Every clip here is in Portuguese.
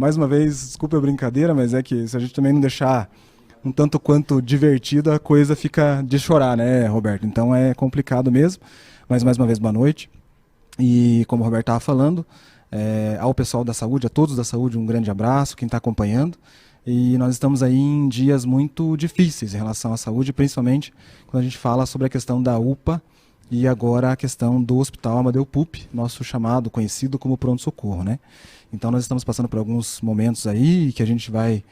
Mais uma vez, desculpa a brincadeira, mas é que se a gente também não deixar um tanto quanto divertido, a coisa fica de chorar, né, Roberto? Então é complicado mesmo. Mas mais uma vez, boa noite. E como o Roberto estava falando, ao pessoal da saúde, a todos da saúde, um grande abraço, quem está acompanhando. E nós estamos aí em dias muito difíceis em relação à saúde, principalmente quando a gente fala sobre a questão da UPA e agora a questão do Hospital Amadeu Pupi, nosso chamado, conhecido como pronto-socorro, né? Então nós estamos passando por alguns momentos aí que a gente vai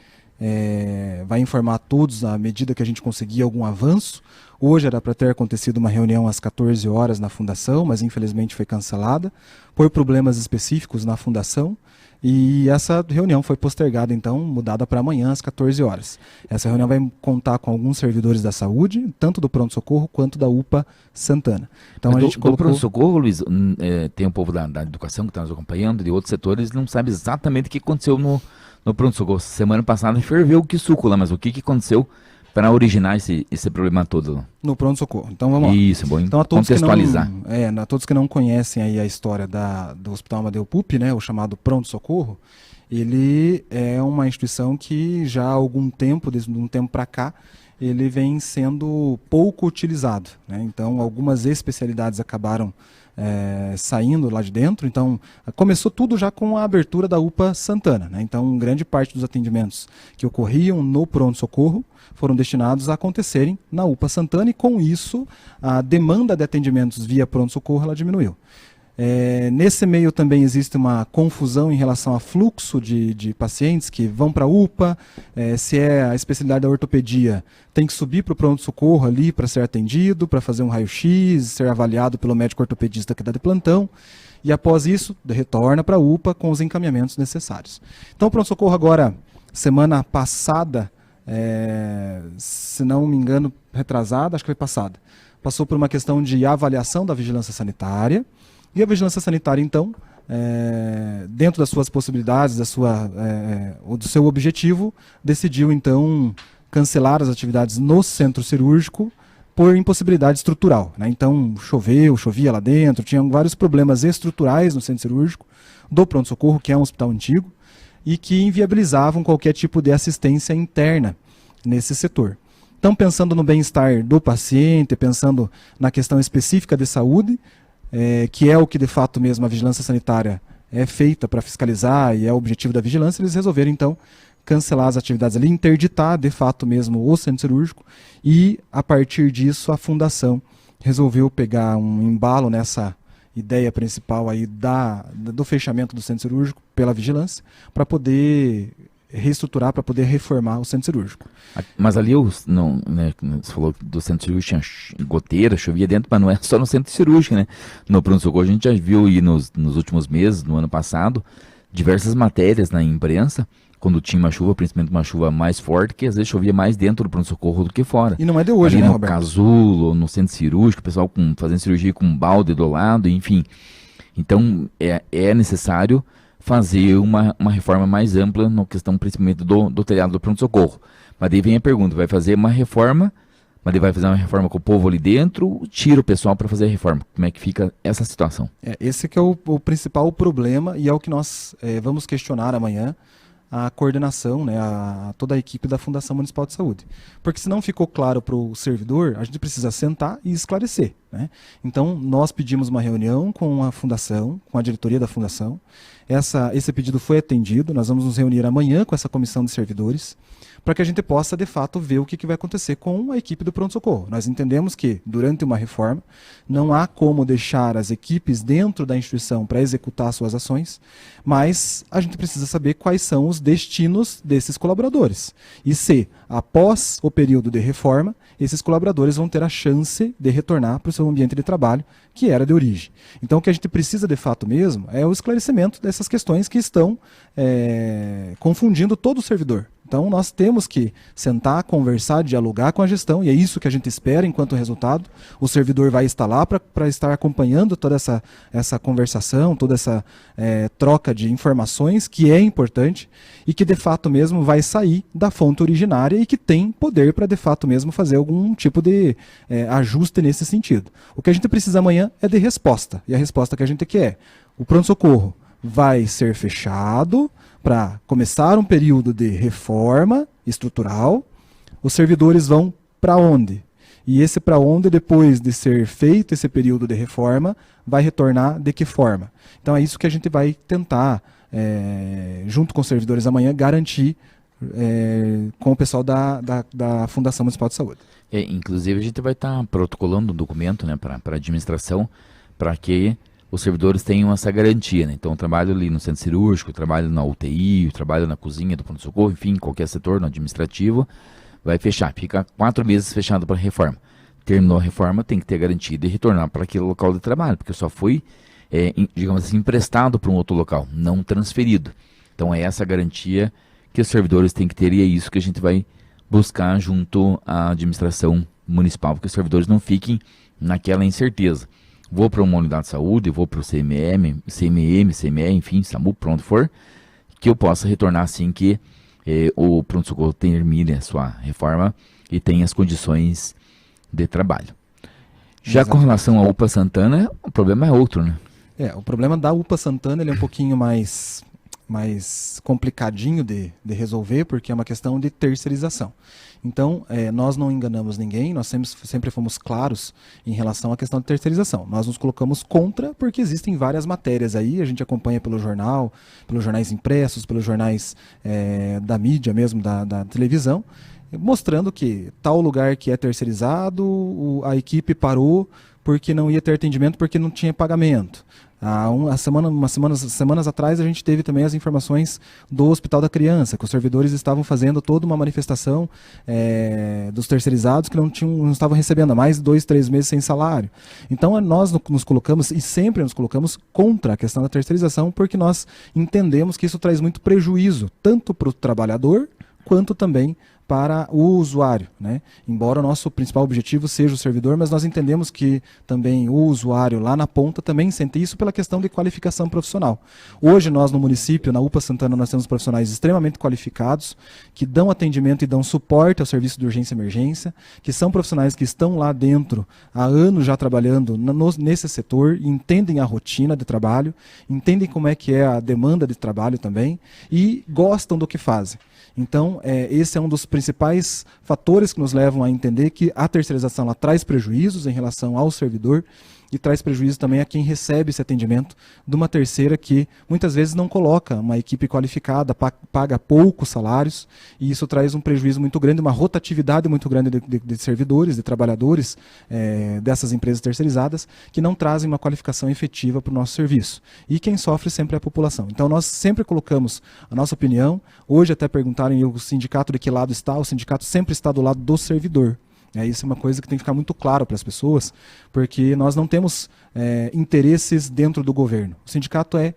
informar a todos à medida que a gente conseguir algum avanço. Hoje era para ter acontecido uma reunião às 14 horas na fundação, mas infelizmente foi cancelada por problemas específicos na fundação. E essa reunião foi postergada, então, mudada para amanhã às 14 horas. Essa reunião vai contar com alguns servidores da saúde, tanto do pronto-socorro quanto da UPA Santana. Então, a gente colocou... Do pronto-socorro, Luiz, tem um povo da educação que está nos acompanhando, de outros setores, não sabe exatamente o que aconteceu no pronto-socorro. Semana passada ferveu que suco lá, mas o que aconteceu para originar esse problema todo? No pronto-socorro. Então vamos lá. Isso, bom, então, contextualizar. A todos que não conhecem aí a história do Hospital Amadeu Pupi, né, o chamado pronto-socorro, ele é uma instituição que já há algum tempo, desde um tempo para cá, ele vem sendo pouco utilizado, né? Então algumas especialidades acabaram saindo lá de dentro. Então começou tudo já com a abertura da UPA Santana, né? Então grande parte dos atendimentos que ocorriam no pronto-socorro foram destinados a acontecerem na UPA Santana e com isso a demanda de atendimentos via pronto-socorro ela diminuiu. Nesse meio também existe uma confusão em relação a fluxo de pacientes que vão para a UPA, se é a especialidade da ortopedia, tem que subir para o pronto-socorro ali para ser atendido, para fazer um raio-x, ser avaliado pelo médico ortopedista que dá de plantão, e após isso, retorna para a UPA com os encaminhamentos necessários. Então o pronto-socorro agora, semana passada, se não me engano, retrasada, acho que foi passada, passou por uma questão de avaliação da vigilância sanitária. E a vigilância sanitária, então, dentro das suas possibilidades, do seu objetivo, decidiu, então, cancelar as atividades no centro cirúrgico por impossibilidade estrutural, né? Então, chovia lá dentro, tinha vários problemas estruturais no centro cirúrgico do pronto-socorro, que é um hospital antigo, e que inviabilizavam qualquer tipo de assistência interna nesse setor. Então, pensando no bem-estar do paciente, pensando na questão específica de saúde, que é o que de fato mesmo a vigilância sanitária é feita para fiscalizar e é o objetivo da vigilância, eles resolveram então cancelar as atividades ali, interditar de fato mesmo o centro cirúrgico e a partir disso a fundação resolveu pegar um embalo nessa ideia principal aí do fechamento do centro cirúrgico pela vigilância para poder reestruturar, para poder reformar o centro cirúrgico. Mas ali, né, você falou do centro cirúrgico, tinha goteira, chovia dentro, mas não é só no centro cirúrgico, né? No pronto-socorro a gente já viu aí nos últimos meses, no ano passado, diversas matérias na imprensa, quando tinha uma chuva, principalmente uma chuva mais forte, que às vezes chovia mais dentro do pronto-socorro do que fora. E não é de hoje, ali né, no Roberto? casulo, no centro cirúrgico, o pessoal fazendo cirurgia com um balde do lado, enfim. Então, é necessário fazer uma reforma mais ampla na questão principalmente do telhado do pronto-socorro. Mas daí vem a pergunta, vai fazer uma reforma, mas daí vai fazer uma reforma com o povo ali dentro, tira o pessoal para fazer a reforma. Como é que fica essa situação? Esse que é o principal problema e é o que nós vamos questionar amanhã a coordenação, né, toda a equipe da Fundação Municipal de Saúde. Porque se não ficou claro para o servidor, a gente precisa sentar e esclarecer, né? Então, nós pedimos uma reunião com a Fundação, com a diretoria da Fundação. Esse pedido foi atendido, nós vamos nos reunir amanhã com essa comissão de servidores, para que a gente possa, de fato, ver o que vai acontecer com a equipe do pronto-socorro. Nós entendemos que, durante uma reforma, não há como deixar as equipes dentro da instituição para executar suas ações, mas a gente precisa saber quais são os destinos desses colaboradores. E se, após o período de reforma, esses colaboradores vão ter a chance de retornar para o seu ambiente de trabalho, que era de origem. Então, o que a gente precisa, de fato mesmo, é o esclarecimento dessas questões que estão confundindo todo o servidor. Então, nós temos que sentar, conversar, dialogar com a gestão, e é isso que a gente espera enquanto resultado. O servidor vai estar lá para estar acompanhando toda essa conversação, toda essa troca de informações, que é importante, e que de fato mesmo vai sair da fonte originária e que tem poder para de fato mesmo fazer algum tipo de ajuste nesse sentido. O que a gente precisa amanhã é de resposta, e a resposta que a gente quer é: o pronto-socorro vai ser fechado, para começar um período de reforma estrutural. Os servidores vão para onde? E esse para onde, depois de ser feito esse período de reforma, vai retornar de que forma? Então é isso que a gente vai tentar, junto com os servidores amanhã, garantir com o pessoal da Fundação Municipal de Saúde. Inclusive a gente vai estar protocolando um documento, né, para a administração, para que os servidores tenham essa garantia, né? Então, eu trabalho ali no centro cirúrgico, trabalho na UTI, trabalho na cozinha do pronto-socorro, enfim, qualquer setor no administrativo, vai fechar. Fica 4 meses fechado para a reforma. Terminou a reforma, tem que ter garantia de retornar para aquele local de trabalho, porque só foi, digamos assim, emprestado para um outro local, não transferido. Então, é essa garantia que os servidores têm que ter, e é isso que a gente vai buscar junto à administração municipal, porque os servidores não fiquem naquela incerteza. Vou para uma unidade de saúde, vou para o CME, enfim, SAMU, pronto for, que eu possa retornar assim que o pronto-socorro termine a sua reforma e tenha as condições de trabalho. Já com relação à UPA Santana, o problema é outro, né? O problema da UPA Santana ele é um pouquinho mais complicadinho de resolver, porque é uma questão de terceirização. Então, nós não enganamos ninguém, nós sempre fomos claros em relação à questão de terceirização. Nós nos colocamos contra, porque existem várias matérias aí, a gente acompanha pelo jornal, pelos jornais impressos, pelos jornais da mídia mesmo, da televisão, mostrando que tal lugar que é terceirizado, a equipe parou porque não ia ter atendimento, porque não tinha pagamento. Umas semanas atrás a gente teve também as informações do Hospital da Criança, que os servidores estavam fazendo toda uma manifestação dos terceirizados que não estavam recebendo há mais de 2, 3 meses sem salário. Então nós nos colocamos, e sempre nos colocamos, contra a questão da terceirização, porque nós entendemos que isso traz muito prejuízo, tanto para o trabalhador, quanto também para o usuário, né? Embora o nosso principal objetivo seja o servidor, mas nós entendemos que também o usuário lá na ponta também sente isso pela questão de qualificação profissional. Hoje nós no município, na UPA Santana, nós temos profissionais extremamente qualificados, que dão atendimento e dão suporte ao serviço de urgência e emergência, que são profissionais que estão lá dentro há anos já trabalhando nesse setor, entendem a rotina de trabalho, entendem como é que é a demanda de trabalho também e gostam do que fazem. Então, esse é um dos principais fatores que nos levam a entender que a terceirização ela traz prejuízos em relação ao servidor e traz prejuízo também a quem recebe esse atendimento de uma terceira que muitas vezes não coloca uma equipe qualificada, paga poucos salários, e isso traz um prejuízo muito grande, uma rotatividade muito grande de servidores, de trabalhadores dessas empresas terceirizadas, que não trazem uma qualificação efetiva para o nosso serviço. E quem sofre sempre é a população. Então nós sempre colocamos a nossa opinião. Hoje até perguntarem o sindicato de que lado está, o sindicato sempre está do lado do servidor. Isso é uma coisa que tem que ficar muito claro para as pessoas, porque nós não temos interesses dentro do governo. O sindicato é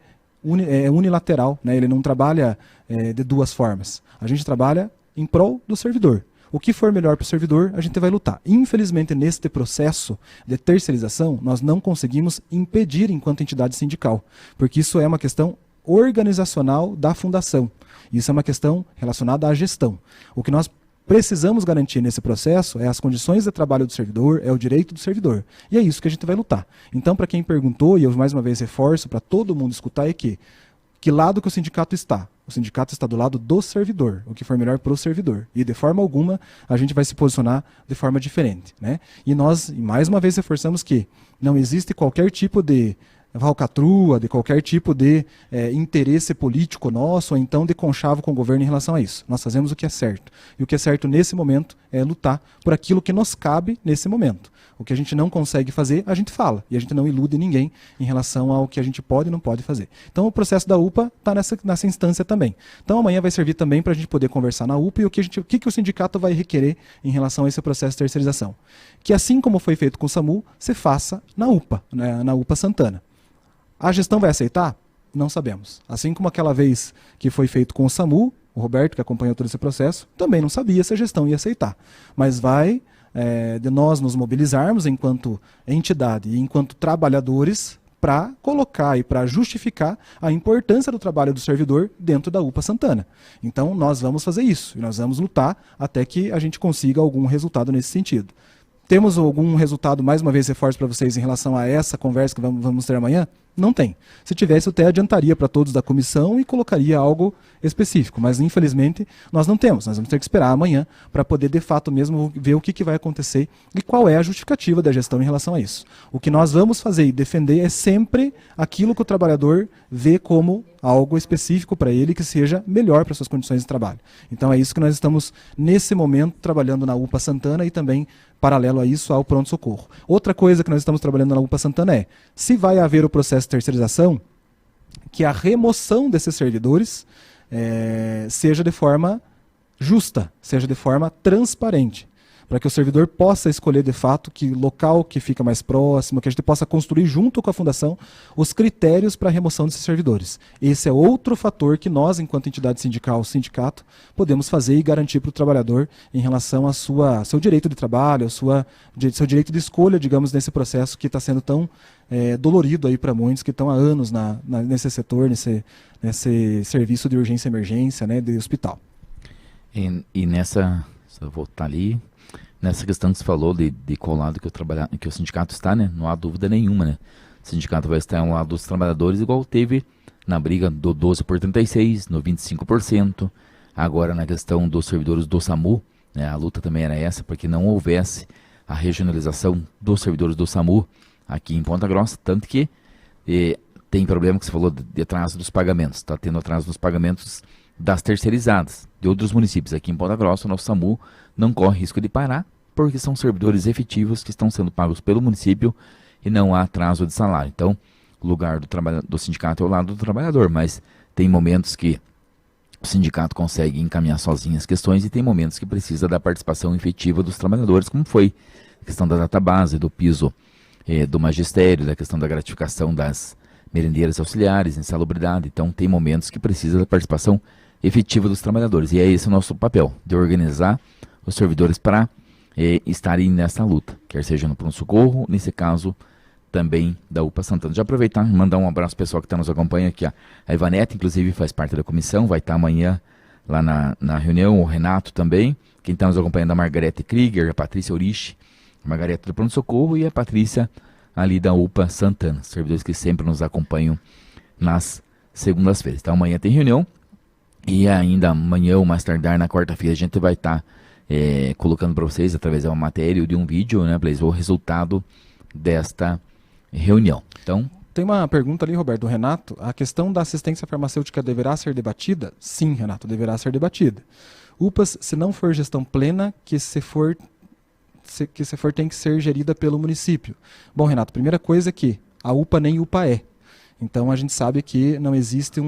unilateral, né? Ele não trabalha de duas formas. A gente trabalha em prol do servidor. O que for melhor para o servidor, a gente vai lutar. Infelizmente, neste processo de terceirização, nós não conseguimos impedir enquanto entidade sindical, porque isso é uma questão organizacional da fundação. Isso é uma questão relacionada à gestão. O que nós precisamos garantir nesse processo as condições de trabalho do servidor, o direito do servidor. E é isso que a gente vai lutar. Então, para quem perguntou, e eu mais uma vez reforço para todo mundo escutar, é que lado que o sindicato está? O sindicato está do lado do servidor, o que for melhor para o servidor. E de forma alguma a gente vai se posicionar de forma diferente, né? E nós, mais uma vez, reforçamos que não existe qualquer tipo de falcatrua, de qualquer tipo de interesse político nosso, ou então de conchavo com o governo em relação a isso. Nós fazemos o que é certo. E o que é certo nesse momento é lutar por aquilo que nos cabe nesse momento. O que a gente não consegue fazer, a gente fala. E a gente não ilude ninguém em relação ao que a gente pode e não pode fazer. Então o processo da UPA está nessa instância também. Então amanhã vai servir também para a gente poder conversar na UPA e o que o sindicato vai requerer em relação a esse processo de terceirização. Que assim como foi feito com o SAMU, se faça na UPA, né, na UPA Santana. A gestão vai aceitar? Não sabemos. Assim como aquela vez que foi feito com o SAMU, o Roberto, que acompanhou todo esse processo, também não sabia se a gestão ia aceitar. Mas vai de nós nos mobilizarmos enquanto entidade e enquanto trabalhadores para colocar e para justificar a importância do trabalho do servidor dentro da UPA Santana. Então nós vamos fazer isso e nós vamos lutar até que a gente consiga algum resultado nesse sentido. Temos algum resultado, mais uma vez, reforço para vocês em relação a essa conversa que vamos ter amanhã? Não tem. Se tivesse, eu até adiantaria para todos da comissão e colocaria algo específico, mas infelizmente nós não temos. Nós vamos ter que esperar amanhã para poder de fato mesmo ver o que vai acontecer e qual é a justificativa da gestão em relação a isso. O que nós vamos fazer e defender é sempre aquilo que o trabalhador vê como algo específico para ele que seja melhor para suas condições de trabalho. Então é isso que nós estamos nesse momento trabalhando na UPA Santana e também paralelo a isso ao pronto-socorro. Outra coisa que nós estamos trabalhando na UPA Santana é, se vai haver o processo de terceirização, que a remoção desses servidores seja de forma justa, seja de forma transparente, para que o servidor possa escolher de fato que local que fica mais próximo, que a gente possa construir junto com a fundação os critérios para a remoção desses servidores. Esse é outro fator que nós, enquanto entidade sindical, sindicato, podemos fazer e garantir para o trabalhador em relação ao seu direito de trabalho, seu direito de escolha, digamos, nesse processo que está sendo tão dolorido aí para muitos que estão há anos nesse setor, nesse serviço de urgência e emergência, né, de hospital. E nessa, se eu voltar ali, nessa questão que você falou de qual lado que o sindicato está, né? Não há dúvida nenhuma, né? O sindicato vai estar ao lado dos trabalhadores, igual teve na briga do 12 por 36, no 25%. Agora na questão dos servidores do SAMU, né? A luta também era essa, para que não houvesse a regionalização dos servidores do SAMU aqui em Ponta Grossa, tanto que tem problema que você falou de atraso dos pagamentos. Está tendo atraso nos pagamentos das terceirizadas de outros municípios. Aqui em Ponta Grossa, o nosso SAMU não corre risco de parar, porque são servidores efetivos que estão sendo pagos pelo município e não há atraso de salário. Então, o lugar do sindicato é ao lado do trabalhador, mas tem momentos que o sindicato consegue encaminhar sozinho as questões e tem momentos que precisa da participação efetiva dos trabalhadores, como foi a questão da database, do piso do magistério, da questão da gratificação das merendeiras auxiliares, insalubridade. Então, tem momentos que precisa da participação efetiva dos trabalhadores. E é esse o nosso papel, de organizar os servidores para estarem nessa luta, quer seja no pronto-socorro, nesse caso também da UPA Santana. Já aproveitar e mandar um abraço pessoal que está nos acompanhando aqui. A Ivanete, inclusive, faz parte da comissão, vai estar amanhã lá na reunião, o Renato também. Quem está nos acompanhando é a Margarete Krieger, a Patrícia Uriche, a Margarete do pronto-socorro e a Patrícia ali da UPA Santana, servidores que sempre nos acompanham nas segundas-feiras. Então amanhã tem reunião e ainda amanhã ou mais tardar na quarta-feira a gente vai estar colocando para vocês através de uma matéria ou de um vídeo, né, o resultado desta reunião. Então, tem uma pergunta ali, Roberto, do Renato. A questão da assistência farmacêutica deverá ser debatida? Sim, Renato, deverá ser debatida. UPAs, se não for gestão plena, que se for tem que ser gerida pelo município. Bom, Renato, primeira coisa é que a UPA nem UPA é. Então a gente sabe que não existe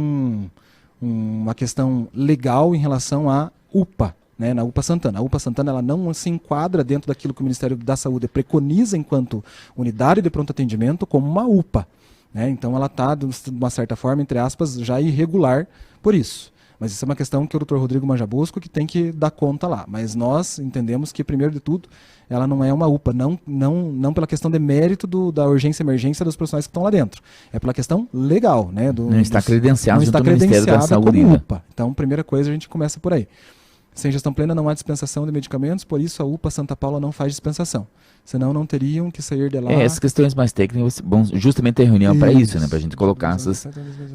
uma questão legal em relação à UPA, né, na UPA Santana. A UPA Santana ela não se enquadra dentro daquilo que o Ministério da Saúde preconiza enquanto unidade de pronto atendimento como uma UPA. Né? Então ela está, de uma certa forma, entre aspas, já irregular por isso. Mas isso é uma questão que o Dr. Rodrigo Manjabosco que tem que dar conta lá. Mas nós entendemos que, primeiro de tudo, ela não é uma UPA, não pela questão de mérito da urgência e emergência dos profissionais que estão lá dentro. É pela questão legal. Né, não está credenciado não está junto ao Ministério da Saúde. Como UPA. Então, primeira coisa, a gente começa por aí. Sem gestão plena não há dispensação de medicamentos, por isso a UPA Santa Paula não faz dispensação. Senão não teriam que sair de lá... essas questões mais técnicas, bom, justamente tem reunião para isso, né, para a gente colocar essas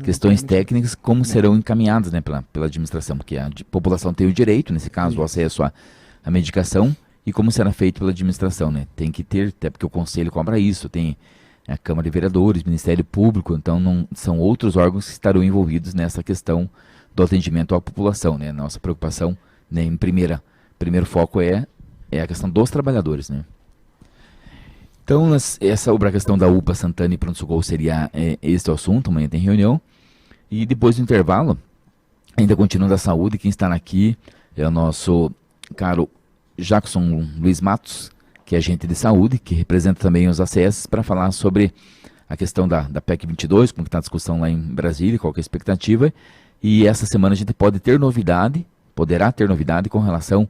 questões técnicas como serão encaminhadas, né, pela administração, porque a população tem o direito, nesse caso, o acesso à medicação, e como será feito pela administração, né, tem que ter, até porque o Conselho cobra isso, tem a Câmara de Vereadores, Ministério Público, então não, são outros órgãos que estarão envolvidos nessa questão do atendimento à população, né, nossa preocupação, né, em primeiro foco é a questão dos trabalhadores, né. Então, sobre a questão da UPA Santana e pronto-socorro seria esse o assunto, amanhã tem reunião. E depois do intervalo, ainda continuando a saúde, quem está aqui é o nosso caro Jackson Luiz Matos, que é agente de saúde, que representa também os ACS, para falar sobre a questão da PEC 22, como está a discussão lá em Brasília, qual que é a expectativa. E essa semana a gente poderá ter novidade com relação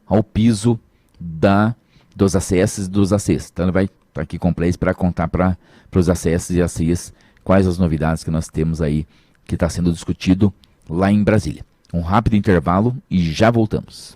ao piso dos ACS e dos ACs. Então ele vai estar aqui com o Place para contar para os ACS e ACs quais as novidades que nós temos aí que está sendo discutido lá em Brasília. Um rápido intervalo e já voltamos.